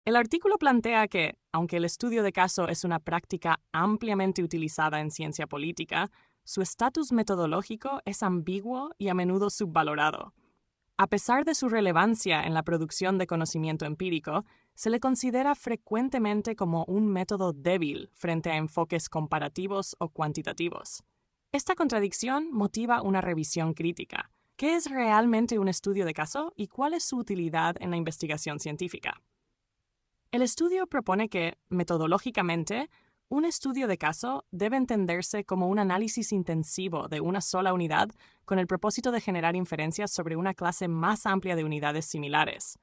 El artículo plantea que, aunque el estudio de caso es una práctica ampliamente utilizada en ciencia política, su estatus metodológico es ambiguo y a menudo subvalorado. A pesar de su relevancia en la producción de conocimiento empírico, se le considera frecuentemente como un método débil frente a enfoques comparativos o cuantitativos. Esta contradicción motiva una revisión crítica. ¿Qué es realmente un estudio de caso y cuál es su utilidad en la investigación científica? El estudio propone que, metodológicamente, un estudio de caso debe entenderse como un análisis intensivo de una sola unidad con el propósito de generar inferencias sobre una clase más amplia de unidades similares.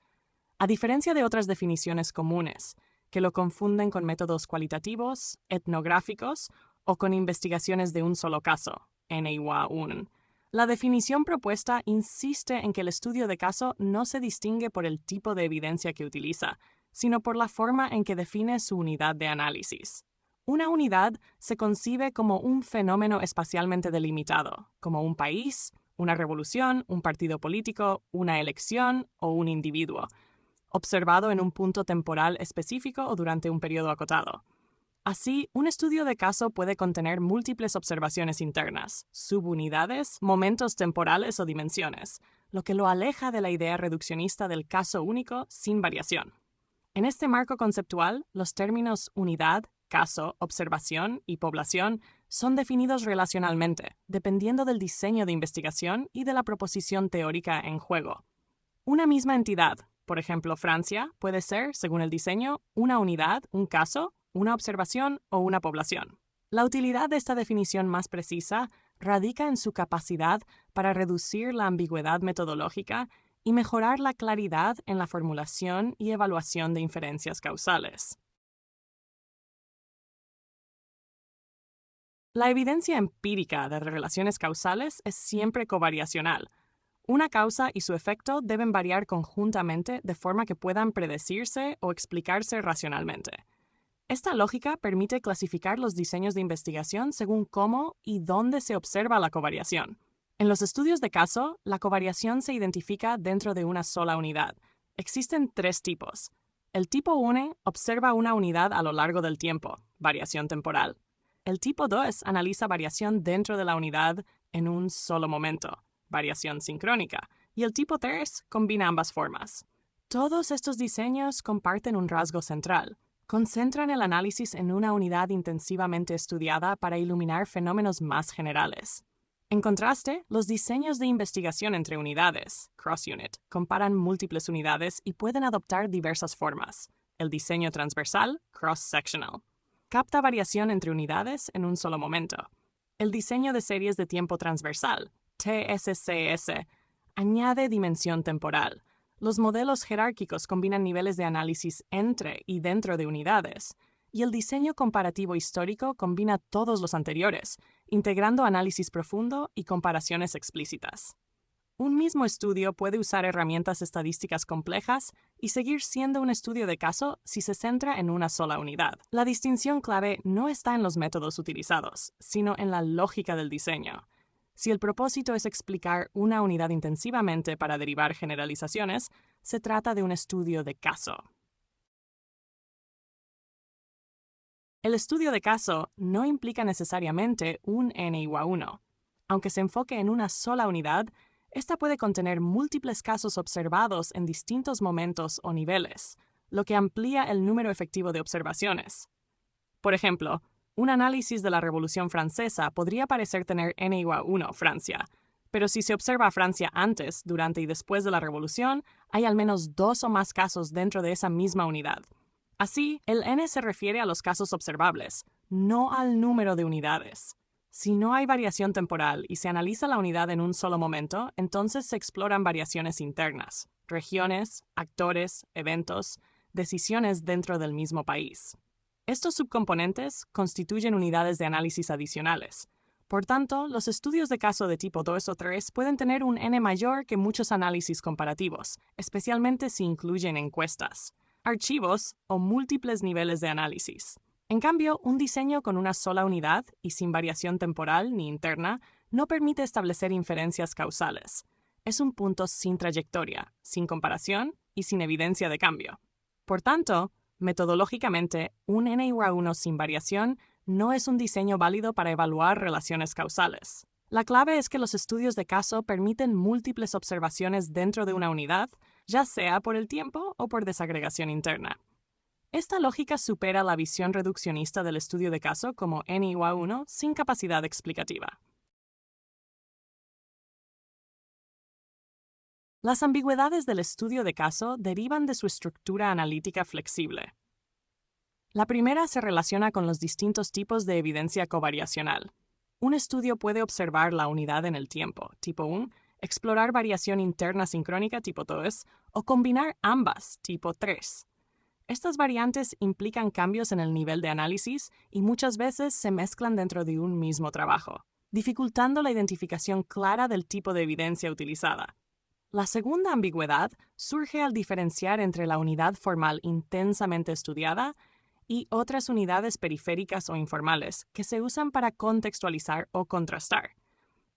A diferencia de otras definiciones comunes, que lo confunden con métodos cualitativos, etnográficos o con investigaciones de un solo caso, N igual 1, la definición propuesta insiste en que el estudio de caso no se distingue por el tipo de evidencia que utiliza, sino por la forma en que define su unidad de análisis. Una unidad se concibe como un fenómeno espacialmente delimitado, como un país, una revolución, un partido político, una elección o un individuo, observado en un punto temporal específico o durante un periodo acotado. Así, un estudio de caso puede contener múltiples observaciones internas, subunidades, momentos temporales o dimensiones, lo que lo aleja de la idea reduccionista del caso único sin variación. En este marco conceptual, los términos unidad, caso, observación y población son definidos relacionalmente, dependiendo del diseño de investigación y de la proposición teórica en juego. Una misma entidad, por ejemplo Francia, puede ser, según el diseño, una unidad, un caso, una observación o una población. La utilidad de esta definición más precisa radica en su capacidad para reducir la ambigüedad metodológica y mejorar la claridad en la formulación y evaluación de inferencias causales. La evidencia empírica de relaciones causales es siempre covariacional. Una causa y su efecto deben variar conjuntamente de forma que puedan predecirse o explicarse racionalmente. Esta lógica permite clasificar los diseños de investigación según cómo y dónde se observa la covariación. En los estudios de caso, la covariación se identifica dentro de una sola unidad. Existen tres tipos. El tipo 1 observa una unidad a lo largo del tiempo, variación temporal. El tipo 2 analiza variación dentro de la unidad en un solo momento, variación sincrónica. Y el tipo 3 combina ambas formas. Todos estos diseños comparten un rasgo central. Concentran el análisis en una unidad intensivamente estudiada para iluminar fenómenos más generales. En contraste, los diseños de investigación entre unidades, cross-unit, comparan múltiples unidades y pueden adoptar diversas formas. El diseño transversal, cross-sectional, capta variación entre unidades en un solo momento. El diseño de series de tiempo transversal, TSCS, añade dimensión temporal. Los modelos jerárquicos combinan niveles de análisis entre y dentro de unidades, y el diseño comparativo histórico combina todos los anteriores, integrando análisis profundo y comparaciones explícitas. Un mismo estudio puede usar herramientas estadísticas complejas y seguir siendo un estudio de caso si se centra en una sola unidad. La distinción clave no está en los métodos utilizados, sino en la lógica del diseño. Si el propósito es explicar una unidad intensivamente para derivar generalizaciones, se trata de un estudio de caso. El estudio de caso no implica necesariamente un n igual a 1. Aunque se enfoque en una sola unidad, esta puede contener múltiples casos observados en distintos momentos o niveles, lo que amplía el número efectivo de observaciones. Por ejemplo, un análisis de la Revolución Francesa podría parecer tener n igual a 1 Francia, pero si se observa a Francia antes, durante y después de la Revolución, hay al menos 2 o más casos dentro de esa misma unidad. Así, el n se refiere a los casos observables, no al número de unidades. Si no hay variación temporal y se analiza la unidad en un solo momento, entonces se exploran variaciones internas, regiones, actores, eventos, decisiones dentro del mismo país. Estos subcomponentes constituyen unidades de análisis adicionales. Por tanto, los estudios de caso de tipo 2 o 3 pueden tener un n mayor que muchos análisis comparativos, especialmente si incluyen encuestas, archivos o múltiples niveles de análisis. En cambio, un diseño con una sola unidad y sin variación temporal ni interna no permite establecer inferencias causales. Es un punto sin trayectoria, sin comparación y sin evidencia de cambio. Por tanto, metodológicamente, un NIWA1 sin variación no es un diseño válido para evaluar relaciones causales. La clave es que los estudios de caso permiten múltiples observaciones dentro de una unidad, ya sea por el tiempo o por desagregación interna. Esta lógica supera la visión reduccionista del estudio de caso como NIWA1 sin capacidad explicativa. Las ambigüedades del estudio de caso derivan de su estructura analítica flexible. La primera se relaciona con los distintos tipos de evidencia covariacional. Un estudio puede observar la unidad en el tiempo, tipo 1, explorar variación interna sincrónica, tipo 2, o combinar ambas, tipo 3. Estas variantes implican cambios en el nivel de análisis y muchas veces se mezclan dentro de un mismo trabajo, dificultando la identificación clara del tipo de evidencia utilizada. La segunda ambigüedad surge al diferenciar entre la unidad formal intensamente estudiada y otras unidades periféricas o informales que se usan para contextualizar o contrastar.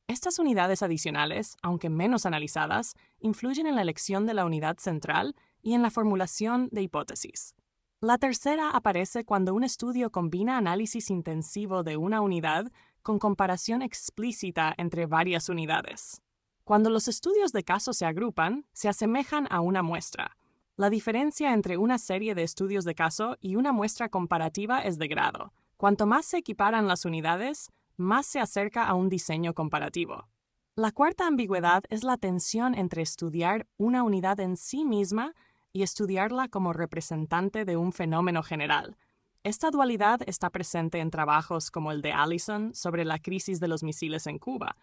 Estas unidades adicionales, aunque menos analizadas, influyen en la elección de la unidad central y en la formulación de hipótesis. La tercera aparece cuando un estudio combina análisis intensivo de una unidad con comparación explícita entre varias unidades. Cuando los estudios de caso se agrupan, se asemejan a una muestra. La diferencia entre una serie de estudios de caso y una muestra comparativa es de grado. Cuanto más se equiparan las unidades, más se acerca a un diseño comparativo. La cuarta ambigüedad es la tensión entre estudiar una unidad en sí misma y estudiarla como representante de un fenómeno general. Esta dualidad está presente en trabajos como el de Allison sobre la crisis de los misiles en Cuba,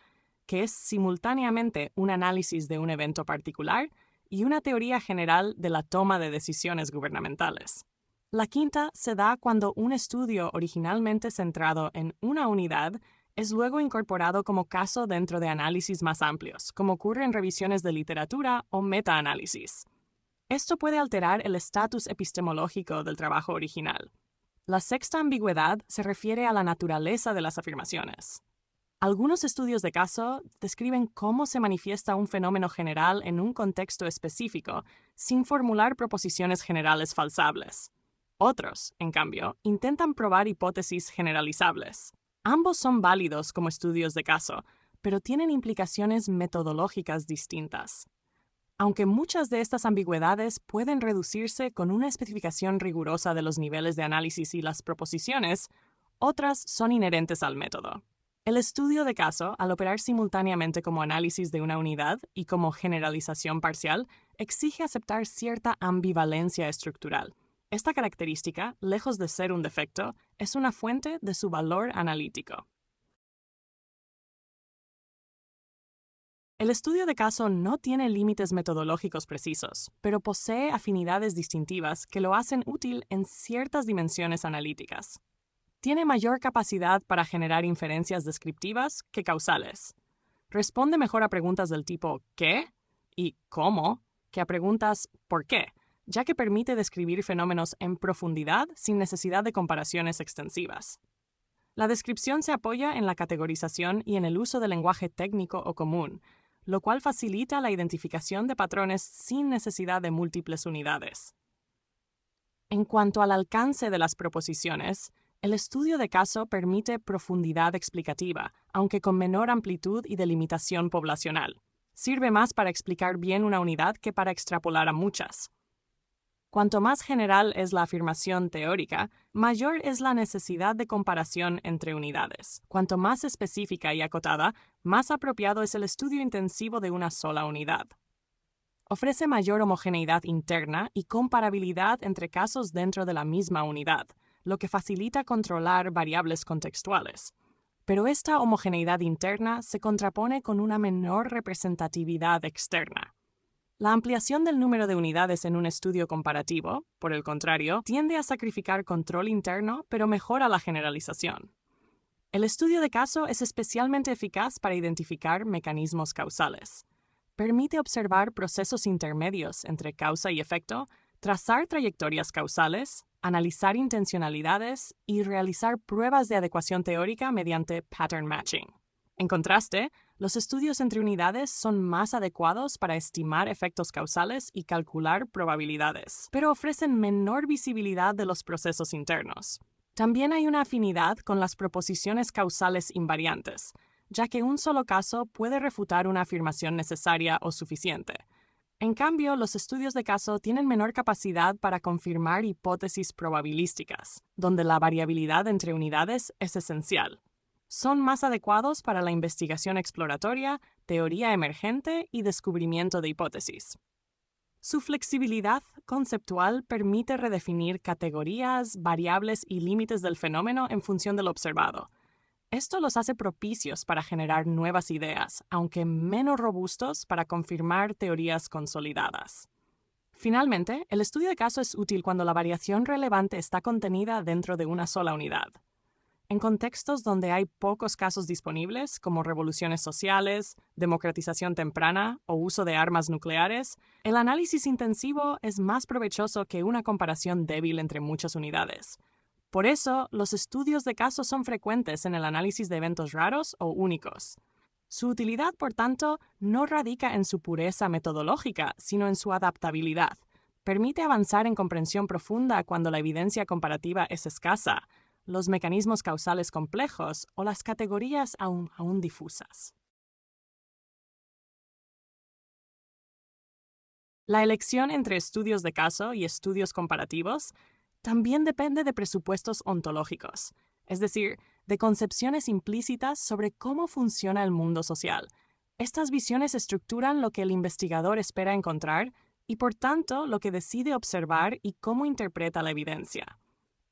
que es simultáneamente un análisis de un evento particular y una teoría general de la toma de decisiones gubernamentales. La quinta se da cuando un estudio originalmente centrado en una unidad es luego incorporado como caso dentro de análisis más amplios, como ocurre en revisiones de literatura o metaanálisis. Esto puede alterar el estatus epistemológico del trabajo original. La sexta ambigüedad se refiere a la naturaleza de las afirmaciones. Algunos estudios de caso describen cómo se manifiesta un fenómeno general en un contexto específico, sin formular proposiciones generales falsables. Otros, en cambio, intentan probar hipótesis generalizables. Ambos son válidos como estudios de caso, pero tienen implicaciones metodológicas distintas. Aunque muchas de estas ambigüedades pueden reducirse con una especificación rigurosa de los niveles de análisis y las proposiciones, otras son inherentes al método. El estudio de caso, al operar simultáneamente como análisis de una unidad y como generalización parcial, exige aceptar cierta ambivalencia estructural. Esta característica, lejos de ser un defecto, es una fuente de su valor analítico. El estudio de caso no tiene límites metodológicos precisos, pero posee afinidades distintivas que lo hacen útil en ciertas dimensiones analíticas. Tiene mayor capacidad para generar inferencias descriptivas que causales. Responde mejor a preguntas del tipo ¿qué? Y ¿cómo? Que a preguntas ¿por qué?, ya que permite describir fenómenos en profundidad sin necesidad de comparaciones extensivas. La descripción se apoya en la categorización y en el uso del lenguaje técnico o común, lo cual facilita la identificación de patrones sin necesidad de múltiples unidades. En cuanto al alcance de las proposiciones, el estudio de caso permite profundidad explicativa, aunque con menor amplitud y delimitación poblacional. Sirve más para explicar bien una unidad que para extrapolar a muchas. Cuanto más general es la afirmación teórica, mayor es la necesidad de comparación entre unidades. Cuanto más específica y acotada, más apropiado es el estudio intensivo de una sola unidad. Ofrece mayor homogeneidad interna y comparabilidad entre casos dentro de la misma unidad, lo que facilita controlar variables contextuales. Pero esta homogeneidad interna se contrapone con una menor representatividad externa. La ampliación del número de unidades en un estudio comparativo, por el contrario, tiende a sacrificar control interno, pero mejora la generalización. El estudio de caso es especialmente eficaz para identificar mecanismos causales. Permite observar procesos intermedios entre causa y efecto, trazar trayectorias causales, analizar intencionalidades y realizar pruebas de adecuación teórica mediante pattern matching. En contraste, Los estudios entre unidades son más adecuados para estimar efectos causales y calcular probabilidades, pero ofrecen menor visibilidad de los procesos internos. También hay una afinidad con las proposiciones causales invariantes, ya que un solo caso puede refutar una afirmación necesaria o suficiente. En cambio, los estudios de caso tienen menor capacidad para confirmar hipótesis probabilísticas, donde la variabilidad entre unidades es esencial. Son más adecuados para la investigación exploratoria, teoría emergente y descubrimiento de hipótesis. Su flexibilidad conceptual permite redefinir categorías, variables y límites del fenómeno en función del observado. Esto los hace propicios para generar nuevas ideas, aunque menos robustos para confirmar teorías consolidadas. Finalmente, el estudio de caso es útil cuando la variación relevante está contenida dentro de una sola unidad. En contextos donde hay pocos casos disponibles, como revoluciones sociales, democratización temprana o uso de armas nucleares, el análisis intensivo es más provechoso que una comparación débil entre muchas unidades. Por eso, los estudios de caso son frecuentes en el análisis de eventos raros o únicos. Su utilidad, por tanto, no radica en su pureza metodológica, sino en su adaptabilidad. Permite avanzar en comprensión profunda cuando la evidencia comparativa es escasa, los mecanismos causales complejos o las categorías aún difusas. La elección entre estudios de caso y estudios comparativos también depende de presupuestos ontológicos, es decir, de concepciones implícitas sobre cómo funciona el mundo social. Estas visiones estructuran lo que el investigador espera encontrar y, por tanto, lo que decide observar y cómo interpreta la evidencia.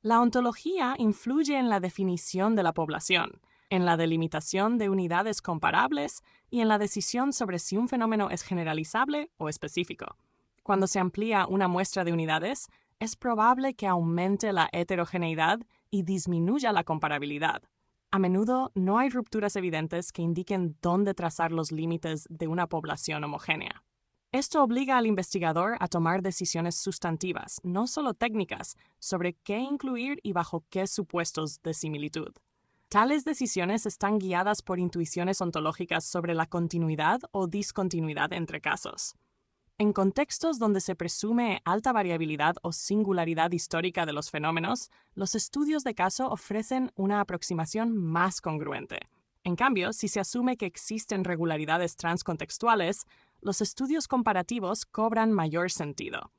La ontología influye en la definición de la población, en la delimitación de unidades comparables y en la decisión sobre si un fenómeno es generalizable o específico. Cuando se amplía una muestra de unidades, es probable que aumente la heterogeneidad y disminuya la comparabilidad. A menudo no hay rupturas evidentes que indiquen dónde trazar los límites de una población homogénea. Esto obliga al investigador a tomar decisiones sustantivas, no solo técnicas, sobre qué incluir y bajo qué supuestos de similitud. Tales decisiones están guiadas por intuiciones ontológicas sobre la continuidad o discontinuidad entre casos. En contextos donde se presume alta variabilidad o singularidad histórica de los fenómenos, los estudios de caso ofrecen una aproximación más congruente. En cambio, si se asume que existen regularidades transcontextuales, los estudios comparativos cobran mayor sentido.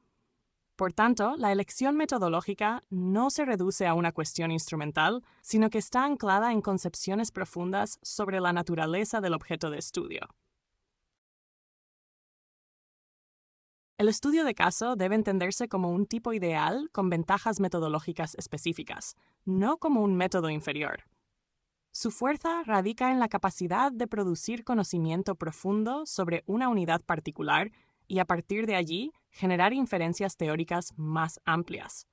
Por tanto, la elección metodológica no se reduce a una cuestión instrumental, sino que está anclada en concepciones profundas sobre la naturaleza del objeto de estudio. El estudio de caso debe entenderse como un tipo ideal con ventajas metodológicas específicas, no como un método inferior. Su fuerza radica en la capacidad de producir conocimiento profundo sobre una unidad particular y a partir de allí generar inferencias teóricas más amplias.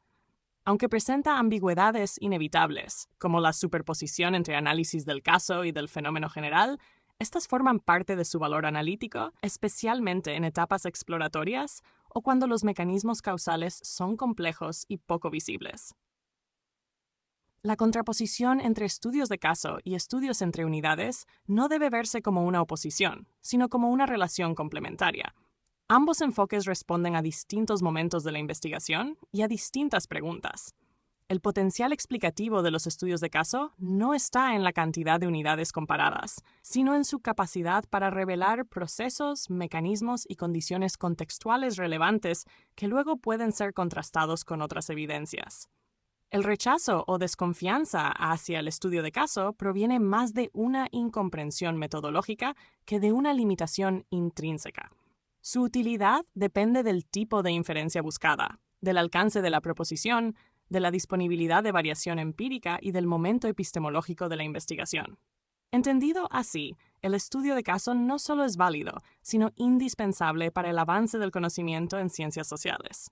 Aunque presenta ambigüedades inevitables, como la superposición entre análisis del caso y del fenómeno general, estas forman parte de su valor analítico, especialmente en etapas exploratorias o cuando los mecanismos causales son complejos y poco visibles. La contraposición entre estudios de caso y estudios entre unidades no debe verse como una oposición, sino como una relación complementaria. Ambos enfoques responden a distintos momentos de la investigación y a distintas preguntas. El potencial explicativo de los estudios de caso no está en la cantidad de unidades comparadas, sino en su capacidad para revelar procesos, mecanismos y condiciones contextuales relevantes que luego pueden ser contrastados con otras evidencias. El rechazo o desconfianza hacia el estudio de caso proviene más de una incomprensión metodológica que de una limitación intrínseca. Su utilidad depende del tipo de inferencia buscada, del alcance de la proposición, de la disponibilidad de variación empírica y del momento epistemológico de la investigación. Entendido así, el estudio de caso no solo es válido, sino indispensable para el avance del conocimiento en ciencias sociales.